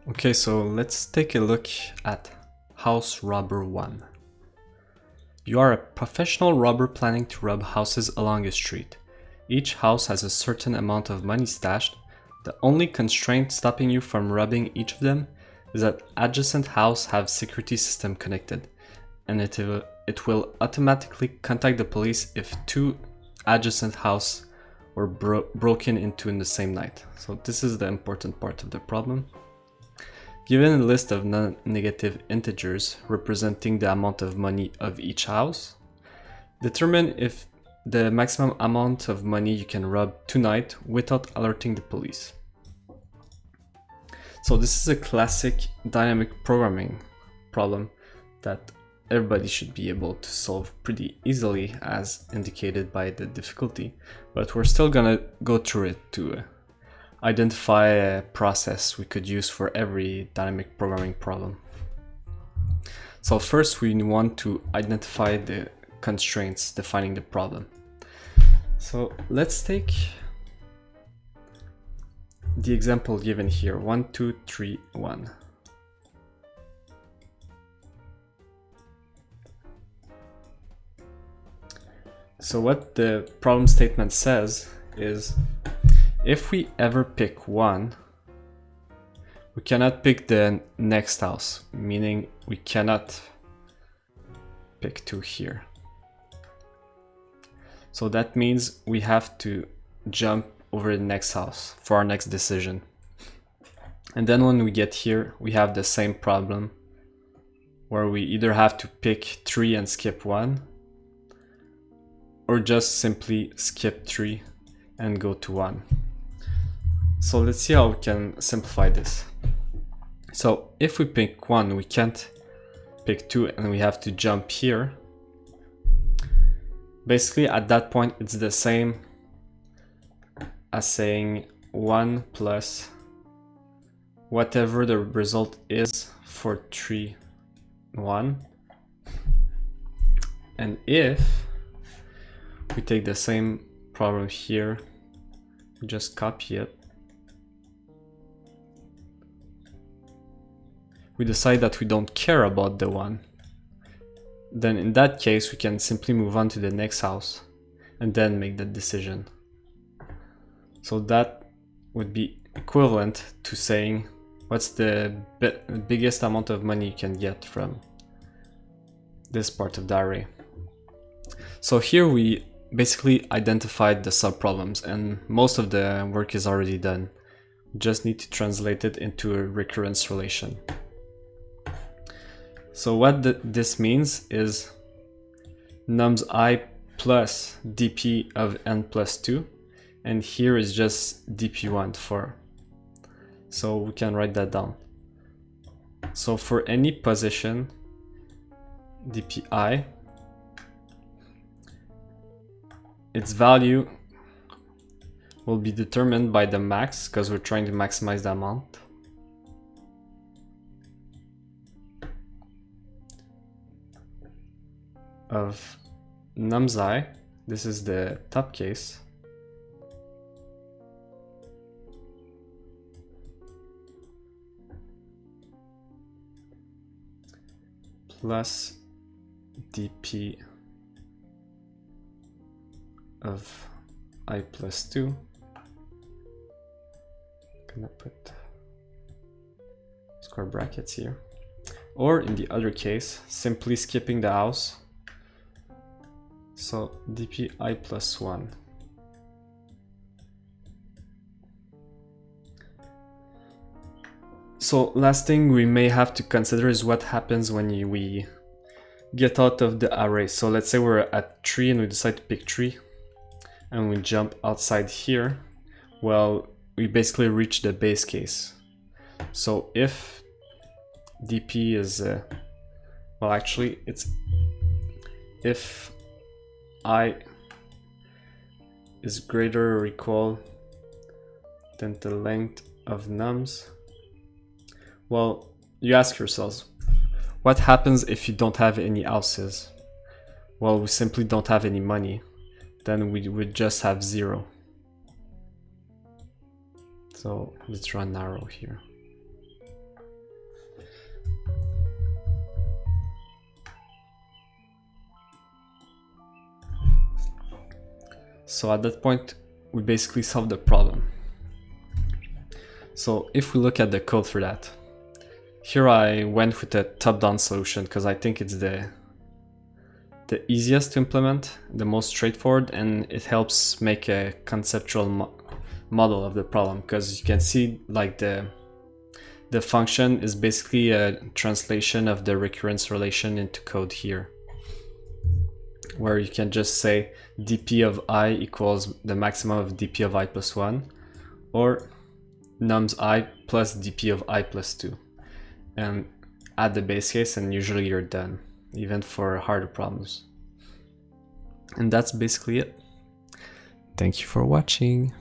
Okay, so let's take a look at House Robber 1. You are a professional robber planning to rob houses along a street. Each house has a certain amount of money stashed. The only constraint stopping you from robbing each of them is that adjacent houses have security system connected, and it will automatically contact the police if two adjacent houses were broken into in the same night. So this is the important part of the problem. Given a list of non-negative integers representing the amount of money of each house, determine if the maximum amount of money you can rob tonight without alerting the police. So this is a classic dynamic programming problem that everybody should be able to solve pretty easily as indicated by the difficulty, but we're still gonna go through it to identify a process we could use for every dynamic programming problem. So first we want to identify the constraints defining the problem. So let's take the example given here, 1, 2, 3, 1. So what the problem statement says is, if we ever pick 1, we cannot pick the next house, meaning we cannot pick 2 here. So that means we have to jump over the next house for our next decision. And then when we get here, we have the same problem where we either have to pick 3 and skip 1, or just simply skip 3 and go to 1. So let's see how we can simplify this. So if we pick 1, we can't pick 2 and we have to jump here. Basically at that point it's the same as saying 1 plus whatever the result is for 3, 1. And if we take the same problem here, we just copy it. We decide that we don't care about the 1. Then in that case, we can simply move on to the next house and then make the decision. So that would be equivalent to saying, what's the biggest amount of money you can get from this part of the array. So here we basically identified the subproblems and most of the work is already done. We just need to translate it into a recurrence relation. So what this means is nums I plus dp of n plus 2, and here is just dp1 for. So we can write that down. So for any position dpi, its value will be determined by the max, because we're trying to maximize the amount. Of nums I, this is the top case, plus dp of I plus 2. Gonna put square brackets here. Or in the other case, simply skipping the house. So dp I plus 1. So last thing we may have to consider is what happens when we get out of the array. So let's say we're at 3 and we decide to pick 3 and we jump outside here. Well, we basically reach the base case. So if dp is, well actually it's if I is greater or equal than the length of nums. Well, you ask yourselves, what happens if you don't have any houses? Well, we simply don't have any money. Then we would just have 0. So let's run arrow here. So at that point, we basically solve the problem. So if we look at the code for that, here I went with a top-down solution because I think it's the easiest to implement, the most straightforward, and it helps make a conceptual model of the problem, because you can see like the function is basically a translation of the recurrence relation into code here, where you can just say dp of I equals the maximum of dp of I plus 1, or nums I plus dp of I plus 2, and add the base case, and usually you're done, even for harder problems. And that's basically it. Thank you for watching.